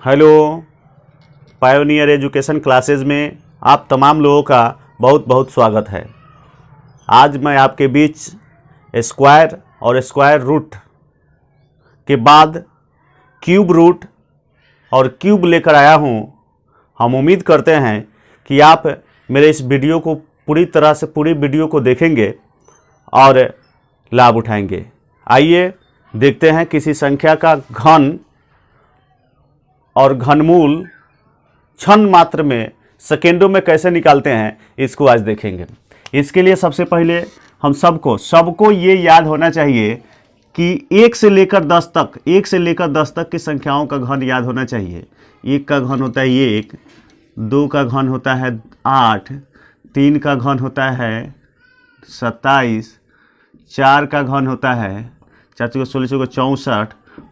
Hello, pioneer education classes में आप तमाम लोगों का बहुत बहुत स्वागत है। आज मैं आपके बीच स्क्वायर और स्क्वायर रूट के बाद क्यूब रूट और क्यूब लेकर आया हूँ। हम उम्मीद करते हैं कि आप मेरे इस वीडियो को पूरी वीडियो को देखेंगे और लाभ उठाएंगे। आइए देखते हैं किसी संख्या का घन और घनमूल क्षण मात्र में सेकेंडों में कैसे निकालते हैं, इसको आज देखेंगे। इसके लिए सबसे पहले हम सबको ये याद होना चाहिए कि 1 से लेकर 10 तक की संख्याओं का घन याद होना चाहिए। 1 का घन होता है 1, 2 का घन होता है 8, 3 का घन होता है 27, 4 का घन होता है 4 को 16 को 64,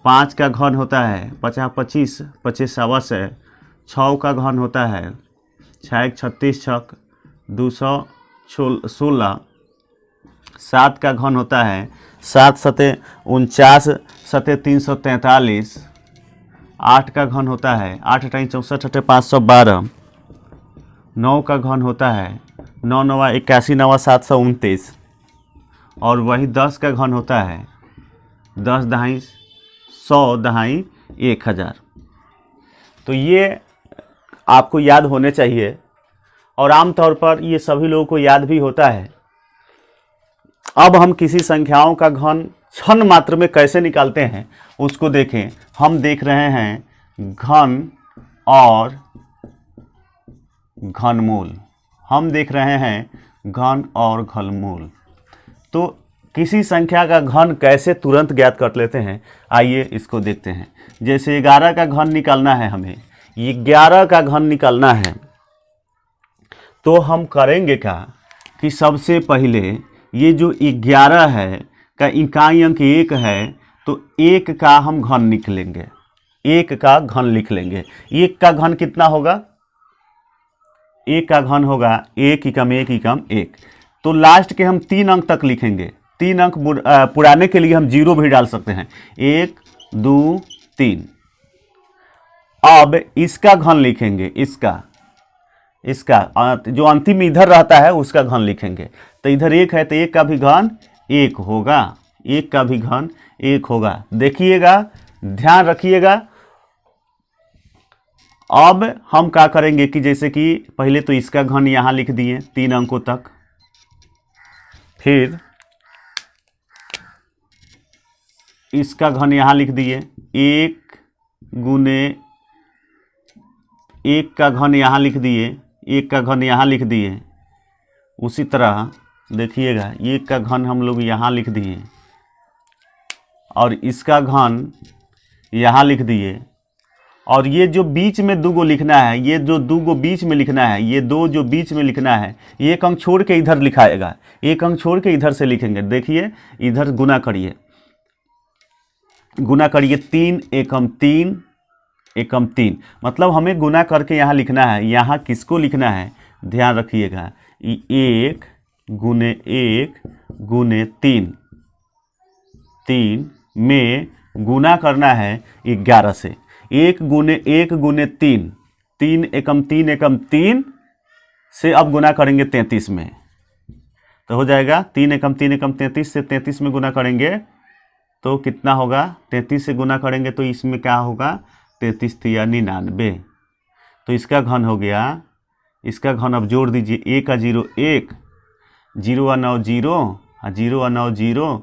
5 का घन होता है 50 25 25 सवा से, 6 का घन होता है 6 36 छक 216, 7 का घन होता है 7 सते 49 सते 343, 8 का घन होता है 8 अठाई 64 अठे 512, 9 का घन होता है 9 नवा 81 नवा 729 और वही 10 का घन होता है 10 दहाई 100 दहाई 1000। तो ये आपको याद होने चाहिए और आमतौर पर ये सभी लोगों को याद भी होता है। अब हम किसी संख्याओं का घन क्षण मात्र में कैसे निकालते हैं उसको देखें। हम देख रहे हैं घन और घनमूल, हम देख रहे हैं घन और घनमूल। तो किसी संख्या का घन कैसे तुरंत ज्ञात कर लेते हैं, आइए इसको देखते हैं। जैसे 11 का घन निकालना है, हमें 11 का घन निकालना है, तो हम करेंगे क्या कि सबसे पहले ये जो 11 है का इकाई अंक 1 है, तो 1 का हम घन निकलेंगे, 1 का घन लिख लेंगे। 1 का घन कितना होगा? 1 का घन होगा 1 एकम 1 एकम 1। तो लास्ट के हम 3 अंक तक लिखेंगे। 3 अंक पुराने के लिए हम 0 भी डाल सकते हैं। 1 2 3। अब इसका घन लिखेंगे, इसका जो अंतिम इधर रहता है उसका घन लिखेंगे। तो इधर 1 है तो 1 का भी घन 1 होगा, 1 का भी घन 1 होगा। देखिएगा, ध्यान रखिएगा। अब हम क्या करेंगे कि जैसे कि पहले तो इसका घन यहाँ लिख दिए 3 अंकों तक, फिर इसका घन यहाँ लिख दिए 1 गुने 1 का घन यहाँ लिख दिए, 1 का घन यहाँ लिख दिए। उसी तरह देखिएगा 1 का घन हम लोग यहाँ लिख दिए और इसका घन यहाँ लिख दिए। और ये जो बीच में 2 गो लिखना है, ये जो 2 गो बीच में लिखना है, ये 2 जो बीच में लिखना है, 1 अंक छोड़ के इधर लिखाएगा, 1 अंक छोड़ के इधर से लिखेंगे। देखिए इधर गुना करिए, 3 एकम 3 एकम 3, मतलब हमें गुना करके यहाँ लिखना है। यहाँ किसको लिखना है ध्यान रखिएगा, 1 गुने 1 गुने 3 में गुना करना है 11 से। 1 गुने 1 गुने 3, 3 एकम 3 एकम 3 से अब गुना करेंगे 33 में, तो हो जाएगा 3 एकम 3 एकम 33 से 33 में गुना करेंगे तो कितना होगा? 33 से गुना करेंगे तो इसमें क्या होगा? 33 या 99। तो इसका घन हो गया, इसका घन अब जोड़ दीजिए। 1 का 0 1, 0 और 9 0, 0 और 9 0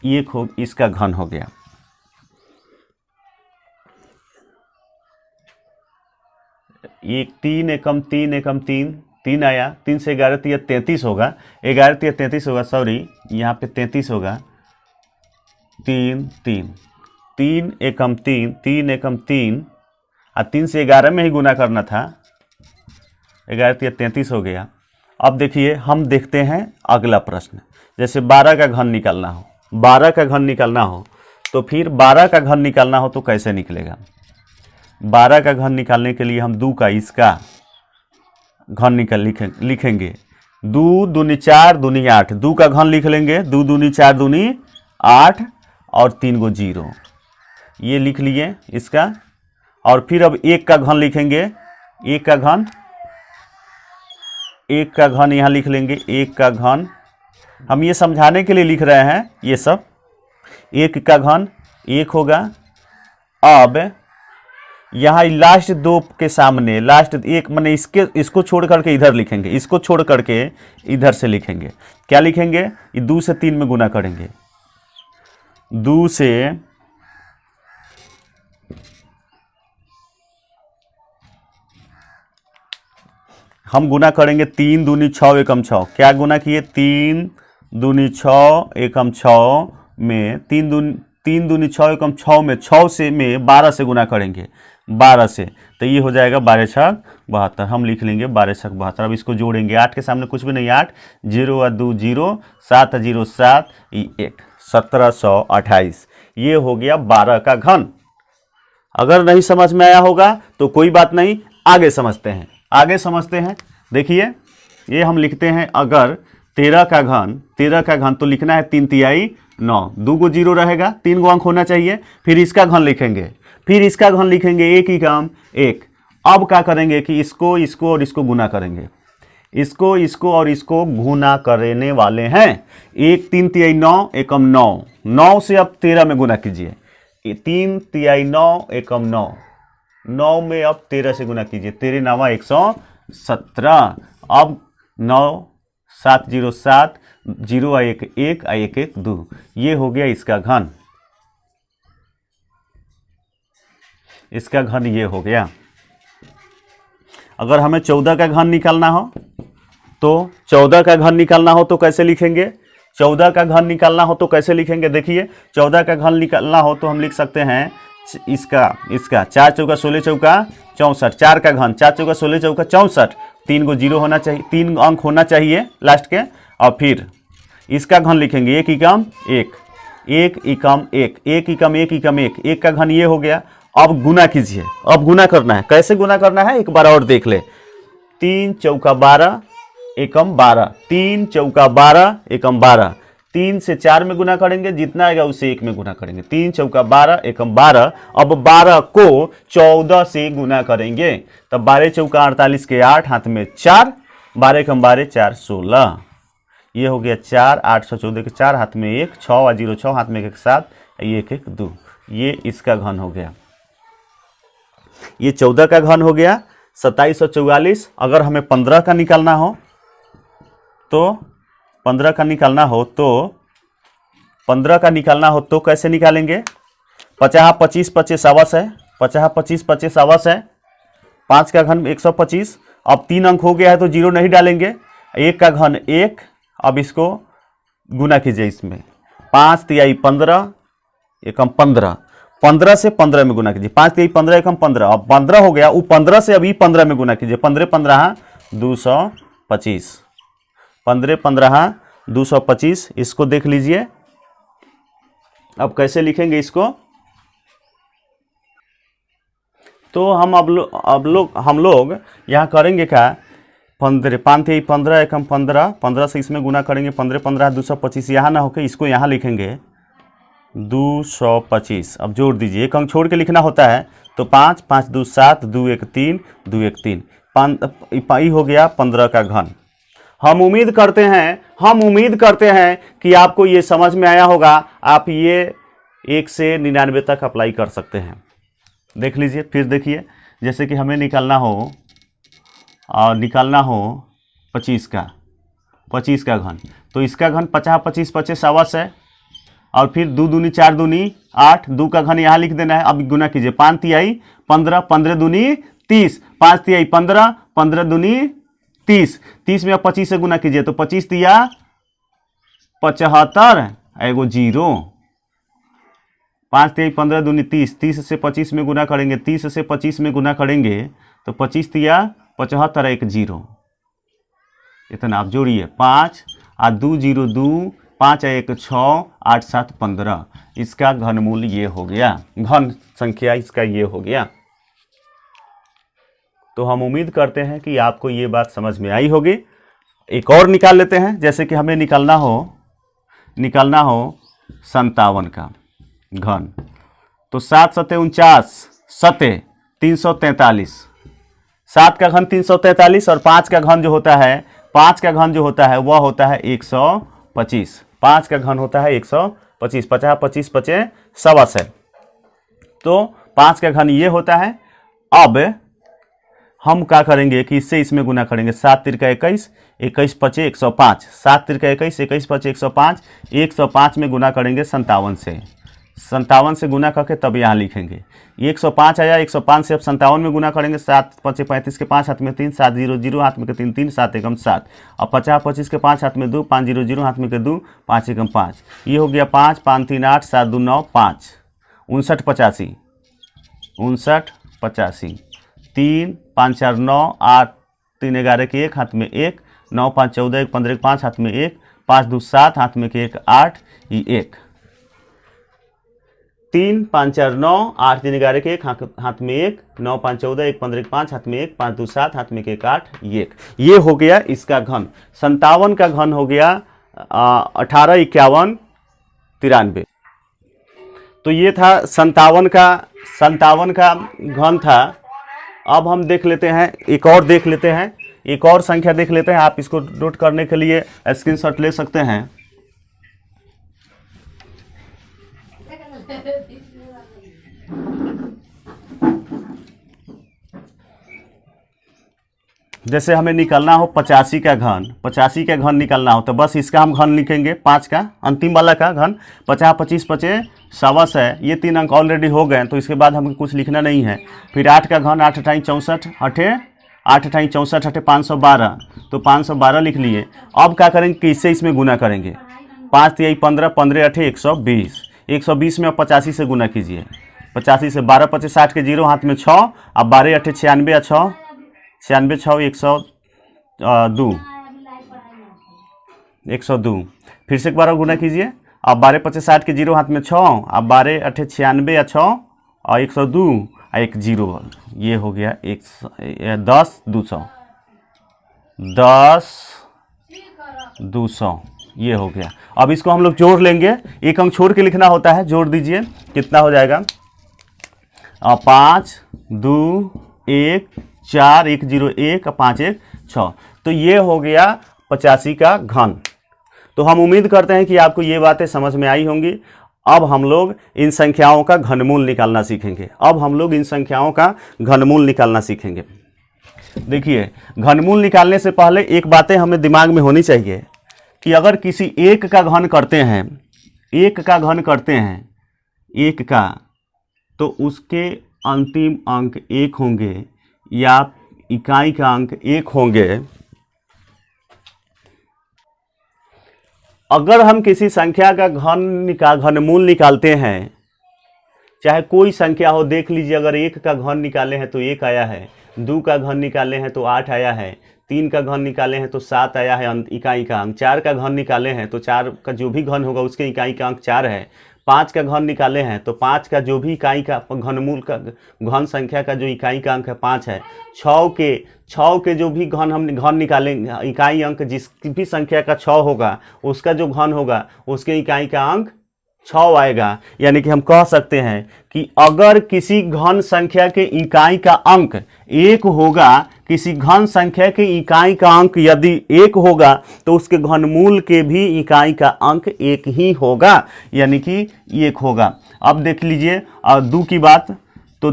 1 हो, इसका घन हो गया। एक 3 एकम 3 एकम 3 आया, 3 से 11 तो यह 33 होगा, 11 तो यह 33 होगा, सॉरी यहाँ पे 33 होगा। 3 एकम 3 एकम 3 और 3 से 11 में ही गुना करना था, 11 तो यह 33 हो गया। अब देखिए हम देखते हैं अगला प्रश्न। जैसे 12 का घन निकालना हो, 12 का घन निकालना हो तो फिर 12 का घन निकालना हो तो कैसे निकलेगा? 12 का घन निकालने के लिए हम 2 का इसका घन लिखेंगे। 2 दूनी 4 दूनी 8, 2 का घन लिख लेंगे, 2 दूनी 4 दूनी 8 और 3 गो 0। ये लिख लिए इसका। और फिर अब 1 का घन लिखेंगे, 1 का घन, 1 का घन यहाँ लिख लेंगे, 1 का घन। हम ये समझाने के लिए लिख रहे हैं ये सब। 1 का घन 1 होगा। अब यहाँ लास्ट 2 के सामने लास्ट 1 मैंने इसको छोड़ करके इधर लिखेंगे, इसको छोड़ करके इधर से लिखेंगे। क्या लिखेंगे? ये 2 से 3 में गुना करेंगे, 2 से हम गुना करेंगे 3 दूनी 6 एकम 6। क्या गुना किए? 3 दूनी 6 एकम 6 में 3 दूनी 6 एकम 6 में 6 से में 12 से गुना करेंगे, 12 से, तो ये हो जाएगा 12 छक 72। हम लिख लेंगे 12 छक 72। अब इसको जोड़ेंगे, 8 के सामने कुछ भी नहीं, 8, 0 और 2 0, 7 0 7, 1, 1728। ये हो गया 12 का घन। अगर नहीं समझ में आया होगा तो कोई बात नहीं, आगे समझते हैं, आगे समझते हैं। देखिए ये हम लिखते हैं, अगर 13 का घन तो लिखना है 3 तिहाई 9, 2 गो 0 रहेगा, 3 गो अंक होना चाहिए। फिर इसका घन लिखेंगे, फिर इसका घन लिखेंगे, 1 ही काम 1। अब क्या करेंगे कि इसको और इसको गुना करेंगे, इसको और इसको गुना करने वाले हैं। 1 3 तिहाई 9 एकम 9, 9 से अब 13 में गुना कीजिए, 3 तिहाई 9 एकम 9, 9 में अब 13 से गुना कीजिए, 13 9 117। अब 9 7 0 7, 0 आ 1 1 आ 1 1 2। ये हो गया इसका घन, इसका घन ये हो गया। अगर हमें 14 का घन निकालना हो तो 14 का घन निकालना हो तो कैसे लिखेंगे? 14 का घन निकालना हो तो कैसे लिखेंगे? देखिए 14 का घन निकालना हो तो हम लिख सकते हैं इसका 4 चौका 16 चौका 64, 4 का घन 4 चौका 16 चौका 64, 3 गो 0 होना चाहिए, 3 अंक होना चाहिए लास्ट के। और फिर इसका घन लिखेंगे 1 एकम 1, 1 एकम 1, 1 एकम 1 एकम 1, 1 का घन ये हो गया। अब गुना कीजिए, अब गुना करना है। कैसे गुना करना है एक बार और देख ले। 3 चौका 12 एकम 12, 3 चौका 12 एकम 12, 3 से 4 में गुना करेंगे, जितना आएगा उसे 1 में गुना करेंगे, 3 चौका 12 एकम 12। अब 12 को 14 से गुना करेंगे, तब 12 चौका 48 के 8, हाथ में 4, 12 एकम 12 4 16। ये हो गया 4 814 के 4, हाथ में 1, 6 और 0 6, हाथ में 1 7, 1 1 2। ये इसका घन हो गया, ये 14 का घन हो गया। 2744। अगर हमें 15 का निकालना हो तो 15 का निकालना हो तो कैसे निकालेंगे? 50 25 25 अवश है, 50 25 25 अवश है, 5 का घन 125। अब 3 अंक हो गया है तो 0 नहीं डालेंगे, 1 का घन 1। अब इसको गुना कीजिए, इसमें 5 तिहाई 15 एकम 15, 15 से 15 में गुना कीजिए, 5 तिहाई 15 एकम 15। अब 15 हो गया, वो 15 से अभी 15 में गुना कीजिए, 15 15 225, 15 15 225। इसको देख लीजिए। अब कैसे लिखेंगे इसको? तो हम हम लोग यहाँ करेंगे क्या? 15 5 तिहाई 15 एकम 15, 15 से इसमें गुना करेंगे, 15 15 225। यहाँ ना होकर इसको यहाँ लिखेंगे 225। अब जोड़ दीजिए, एक अंक छोड़ के लिखना होता है, तो 5 5 2 7, 2 1 3, 2 1 3, 5 हो गया 15 का घन। हम उम्मीद करते हैं कि आपको ये समझ में आया होगा। आप ये 1 से 99 तक अप्लाई कर सकते हैं। देख लीजिए, फिर देखिए, जैसे कि हमें निकालना हो 25 का घन, तो इसका घन 50 25 25 अवश्य है। और फिर 2 दूनी 4 दूनी 8, 2 का घन यहाँ लिख देना है। अब गुना कीजिए, 5 तिहाई 15, 15 दूनी 30, 5 तिहाई 15, 15 दूनी 30, 30 में अब 25 से गुना कीजिए, तो 25 तिया 75 एगो 0, 5 तिहाई 15 दूनी 30, 30 से 25 में गुना करेंगे, 30 से 25 में गुना करेंगे तो 25 तिया 75 1 0। इतना आप जोड़िए, 5 और 2 0 2, 5 1 6, 8 7 15। इसका घनमूल ये हो गया, घन संख्या इसका ये हो गया। तो हम उम्मीद करते हैं कि आपको ये बात समझ में आई होगी। एक और निकाल लेते हैं, जैसे कि हमें निकालना हो 57 का घन। तो 7 सते 49, सते 343, 7 का घन 343 और 5 का घन जो होता है, 5 का घन जो होता है वह होता है 125। 5 का घन होता है 125, 50 25 25 125। तो 5 का घन ये होता है। अब हम क्या करेंगे कि इससे इसमें गुना करेंगे। 7 तिरका 21, 21 पचे 105, 7 तिरका 21, 21 पचे 105, 105 में गुना करेंगे 57 से। 57 से गुना करके तब यहाँ लिखेंगे। 105 आया, 105 से अब 57 में गुना करेंगे। 7 पचे 35 के 5 हाथ में 3, 7 0 0 हाथ में के 3 3, 7 एकम 7। अब 50 25 के 5 हाथ में 2, 5 0 0 हाथ में के 2, 5 एकम 5। ये हो गया 5 5 3 8, 7 2 9 5, 59 85, 59 85, 3 5 4 9, 8 3 11 के 1 हाथ में 1, 9 5 14 1 15 5 हाथ में 1, 5 2 7 हाथ में के 1 8, ये 1, 3 5 4 9, 8 3 11 के 1 हाथ में 1, 9 5 14 1 15 5 हाथ में 1, 5 2 7 हाथ में के 1 8, ये 1। ये हो गया इसका घन। 57 का घन हो गया 18 51 93। तो ये था 57 का घन था। अब हम देख लेते हैं, एक और देख लेते हैं, एक और संख्या देख लेते हैं। आप इसको नोट करने के लिए स्क्रीनशॉट ले सकते हैं। जैसे हमें निकालना हो 85 का घन, 85 का घन निकालना हो तो बस इसका हम घन लिखेंगे, 5 का अंतिम वाला का घन। 50 25 25 125 है, ये 3 अंक ऑलरेडी हो गए, तो इसके बाद हमें कुछ लिखना नहीं है। फिर 8 का घन, 8 अठाई 64 अठे, 8 अठाई 64 अठे 512, तो 512 लिख लिए। अब क्या करेंगे कि इससे इसमें गुना करेंगे। 5 तिहाई 15, 15 अठे 120, 120 में अब 85 से गुना कीजिए। 85 से 12 25 60 के 0 हाथ में 6, अब 12 अठे 96 6, 96 6 102, 102। फिर से एक बार गुना कीजिए। अब 12 25 60 के 0 हाथ में 6, अब 12 अठे 96 6 और 102 और 1 0, ये हो गया 10 200, 10 200, ये हो गया। अब इसको हम लोग जोड़ लेंगे, एक अंक छोड़ के लिखना होता है। जोड़ दीजिए, कितना हो जाएगा? 5 2 1 4 1 0 1 5 1 6। तो ये हो गया 85 का घन। तो हम उम्मीद करते हैं कि आपको ये बातें समझ में आई होंगी। अब हम लोग इन संख्याओं का घनमूल निकालना सीखेंगे। देखिए, घनमूल निकालने से पहले एक बातें हमें दिमाग में होनी चाहिए कि अगर किसी एक का घन करते हैं, एक का, तो उसके अंतिम अंक 1 होंगे या इकाई का अंक 1 होंगे। अगर हम किसी संख्या का घनमूल निकालते हैं, चाहे कोई संख्या हो, देख लीजिए, अगर 1 का घन निकाले हैं तो 1 आया है, 2 का घन निकाले हैं तो 8 आया है, 3 का घन निकाले हैं तो 7 आया है इकाई का अंक, 4 का घन निकाले हैं तो 4 का जो भी घन होगा उसके इकाई का अंक 4 है, 5 का घन निकाले हैं तो 5 का जो भी इकाई का घनमूल का घन संख्या का जो इकाई का अंक है 5 है। 6 के जो भी घन निकालेंगे, इकाई अंक जिस भी संख्या का 6 होगा उसका जो घन होगा उसके इकाई का अंक 6 आएगा। यानी कि हम कह सकते हैं कि अगर किसी घन संख्या के इकाई का अंक 1 होगा, किसी घन संख्या के इकाई का अंक यदि 1 होगा तो उसके घनमूल के भी इकाई का अंक 1 ही होगा, यानी कि 1 होगा। अब देख लीजिए दो की बात, तो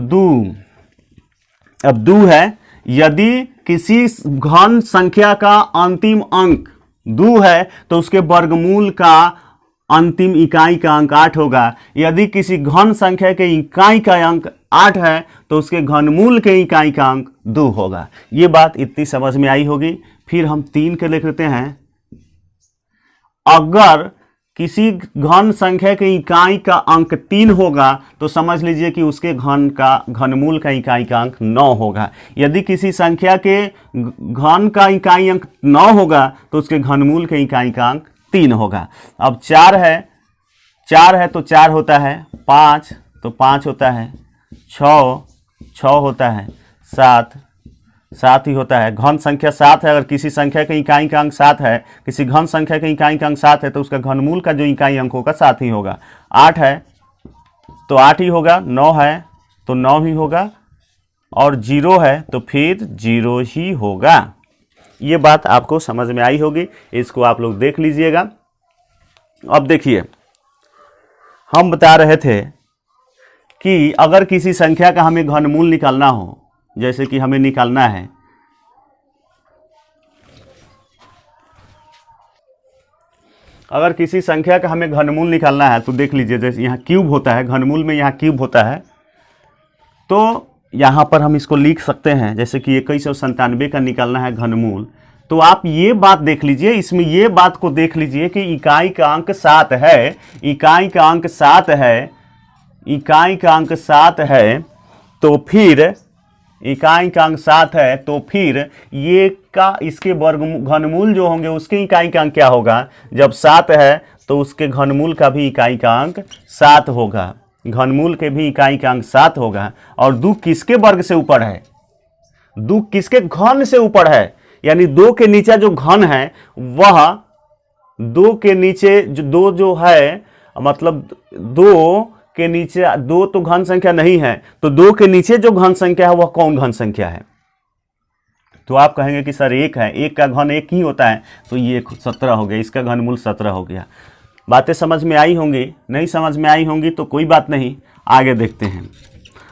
अब 2 है, यदि किसी घन संख्या का अंतिम अंक 2 है तो उसके वर्गमूल का अंतिम इकाई का अंक 8 होगा। यदि किसी घन संख्या के इकाई का अंक 8 है तो उसके घनमूल के इकाई का अंक 2 होगा। ये बात इतनी समझ में आई होगी। फिर हम 3 के लिख लेते हैं। अगर किसी घन संख्या के इकाई का अंक 3 होगा तो समझ लीजिए कि उसके घनमूल का इकाई का अंक 9 होगा। यदि किसी संख्या के घन का इकाई अंक 9 होगा तो उसके घनमूल के इकाई का अंक 3 होगा। अब 4 है तो 4 होता है, 5 तो 5 होता है, 6 होता है, 7 ही होता है। घन संख्या 7 है, अगर किसी संख्या के इकाई का अंक 7 है, किसी घन संख्या के इकाई का अंक 7 है तो उसका घनमूल का जो इकाई अंक होगा 7 ही होगा। 8 है, तो 8 ही होगा, 9 है तो 9 ही होगा, और 0 है तो फिर 0 ही होगा। ये बात आपको समझ में आई होगी, इसको आप लोग देख लीजिएगा। अब देखिए, हम बता रहे थे कि अगर किसी संख्या का हमें घनमूल निकालना हो, जैसे कि हमें निकालना है अगर किसी संख्या का हमें घनमूल निकालना है तो देख लीजिए, जैसे यहाँ क्यूब होता है, घनमूल में यहाँ क्यूब होता है, तो यहाँ पर हम इसको लिख सकते हैं, जैसे कि 2197 का निकालना है घनमूल। तो आप ये बात देख लीजिए, इसमें ये बात को देख लीजिए कि इकाई का अंक 7 है, इकाई का अंक 7 है, इकाई का अंक 7 है, तो फिर इकाई का अंक 7 है, तो फिर ये का इसके वर्ग घनमूल जो होंगे उसके इकाई का अंक क्या होगा? जब 7 है तो उसके घनमूल का भी इकाई का अंक 7 होगा, घनमूल के भी इकाई का अंक 7 होगा। और 2 किसके वर्ग से ऊपर है? 2 किसके घन से ऊपर है? यानी 2 के नीचे जो घन है वह 2 के नीचे जो 2 जो है, मतलब 2 के नीचे 2 तो घन संख्या नहीं है, तो 2 के नीचे जो घन संख्या है वह कौन घन संख्या है? तो आप कहेंगे कि सर 1 है, 1 का घन 1 ही होता है, तो ये 17 हो गया, इसका घनमूल 17 हो गया। बातें समझ में आई होंगी? नहीं समझ में आई होंगी तो कोई बात नहीं, आगे देखते हैं,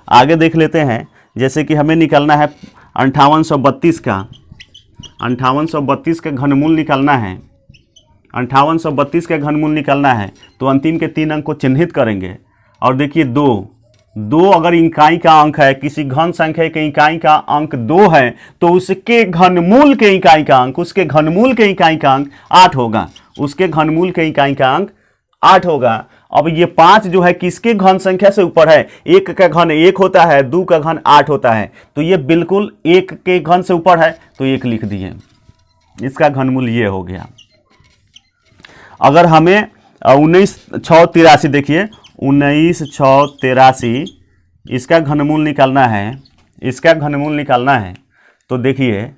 आगे देख लेते हैं। जैसे कि हमें निकालना है 5832 का, 5832 का घनमूल निकालना है, 5832 का घनमूल निकालना है, तो अंतिम के 3 अंक को चिन्हित करेंगे। और देखिए 2 अगर इकाई का अंक है, किसी घन संख्या के इकाई का अंक 2 है, तो उसके घनमूल के इकाई का अंक, उसके घनमूल के इकाई का अंक 8 होगा, उसके घनमूल के इकाई का अंक 8 होगा। अब ये 5 जो है किसके घन संख्या से ऊपर है? 1 का घन 1 होता है, 2 का घन 8 होता है, तो ये बिल्कुल 1 के घन से ऊपर है, तो 1 लिख दिए, इसका घनमूल ये हो गया। अगर हमें 19,683 देखिए 19,683 इसका घनमूल निकालना है, इसका घनमूल निकालना है, तो देखिए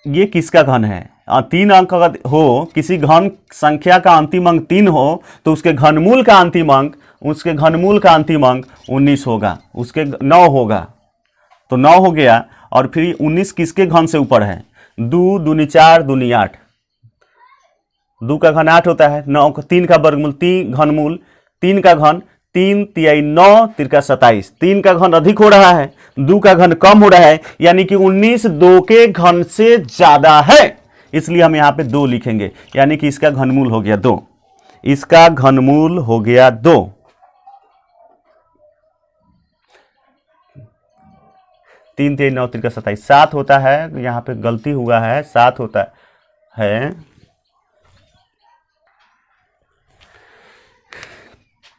ये किसका घन है? 3 अंक अगर हो, किसी घन संख्या का अंतिम अंक 3 हो, तो उसके घनमूल का अंतिम अंक, उसके घनमूल का अंतिम अंक 19 होगा, उसके 9 होगा, तो 9 हो गया। और फिर 19 किसके घन से ऊपर है? 2 दूनी 4 दूनी 8, 2 का घन 8 होता है, 9 3 का वर्गमूल 3 घनमूल, 3 का घन 3 तिहाई 9 तिरका 27, 3 का घन अधिक हो रहा है, 2 का घन कम हो रहा है, यानी कि 19 2 के घन से ज्यादा है, इसलिए हम यहाँ पे 2 लिखेंगे, यानी कि इसका घनमूल हो गया 2, इसका घनमूल हो गया 2। 3 तिहाई 9 तिरका 27, 7 होता है, यहाँ पे गलती हुआ है, 7 होता है,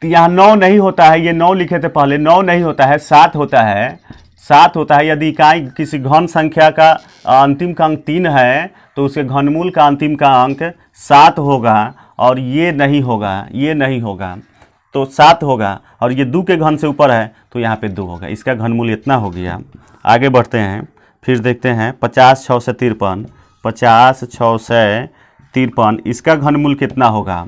यहाँ 9 नहीं होता है, ये 9 लिखे थे पहले, 9 नहीं होता है, 7 होता है, 7 होता है। यदि इकाई किसी घन संख्या का अंतिम का अंक 3 है, तो उसके घनमूल का अंतिम का अंक 7 होगा, और ये नहीं होगा, ये नहीं होगा, तो 7 होगा, और ये 2 के घन से ऊपर है, तो यहाँ पे 2 होगा, इसका घनमूल इतना हो गया। आगे बढ़ते हैं, फिर देखते हैं 50,653, 50,653 इसका घनमूल कितना होगा?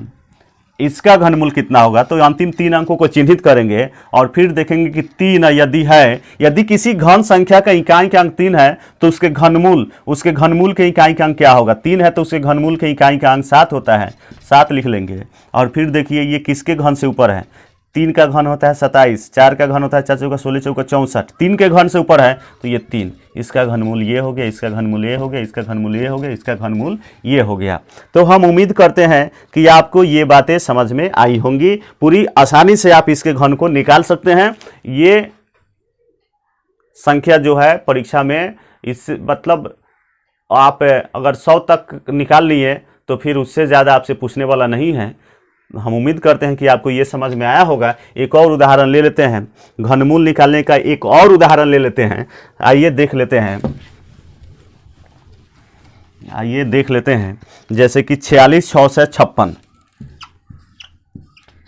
इसका घनमूल कितना होगा? तो अंतिम 3 अंकों को चिन्हित करेंगे और फिर देखेंगे कि 3 यदि है, यदि किसी घन संख्या का इकाई का अंक 3 है, तो उसके घनमूल के इकाई का अंक क्या होगा? 3 है तो उसके घनमूल के इकाई का अंक 7 होता है, 7 लिख लेंगे। और फिर देखिए ये किसके घन से ऊपर है? 3 का घन होता है 27, 4 का घन होता है 4 चौका 16 चौका 64, 3 के घन से ऊपर है, तो ये 3, इसका घनमूल ये हो गया, इसका घनमूल ये हो गया, इसका घनमूल ये हो गया, इसका घनमूल ये हो गया। तो हम उम्मीद करते हैं कि आपको ये बातें समझ में आई होंगी, पूरी आसानी से आप इसके घन को निकाल सकते हैं। ये संख्या जो है परीक्षा में, इस मतलब आप अगर 100 तक निकाल लिए तो फिर उससे ज़्यादा आपसे पूछने वाला नहीं है। हम उम्मीद करते हैं कि आपको ये समझ में आया होगा। एक और उदाहरण ले लेते हैं, घनमूल निकालने का एक और उदाहरण ले लेते हैं। आइए देख लेते हैं, आइए देख लेते हैं। जैसे कि 46,656,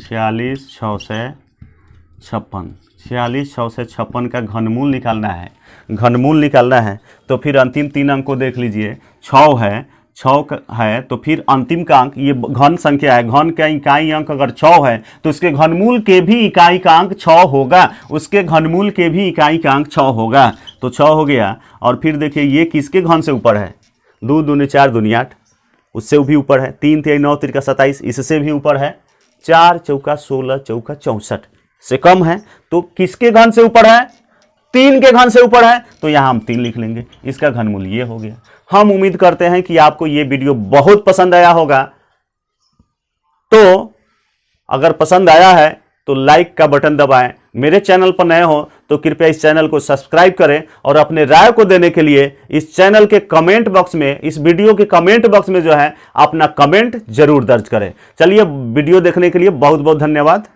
46,656, 46,656 का घनमूल निकालना है, घनमूल निकालना है। तो फिर अंतिम 3 अंक को देख लीजिए, 6 है, 6 है तो फिर अंतिम का अंक, ये घन संख्या है, घन का इकाई अंक अगर 6 है तो उसके घनमूल के भी इकाई का अंक 6 होगा, उसके घनमूल के भी इकाई का अंक 6 होगा। तो 6 हो गया। और फिर देखिए ये किसके घन से ऊपर है, 2 दूनी 4 दूनी 8, उससे भी ऊपर है। 3 3 9 3 27, इससे भी ऊपर है। 4 चौका 16 चौका 64 से कम है। तो किसके घन से ऊपर है, 3 के घन से ऊपर है, तो यहां हम 3 लिख लेंगे, इसका घनमूल ये हो गया। हम उम्मीद करते हैं कि आपको ये वीडियो बहुत पसंद आया होगा। तो अगर पसंद आया है तो लाइक का बटन दबाएं, मेरे चैनल पर नए हो तो कृपया इस चैनल को सब्सक्राइब करें, और अपने राय को देने के लिए इस चैनल के कमेंट बॉक्स में, इस वीडियो के कमेंट बॉक्स में जो है अपना कमेंट जरूर दर्ज करें। चलिए, वीडियो देखने के लिए बहुत बहुत धन्यवाद।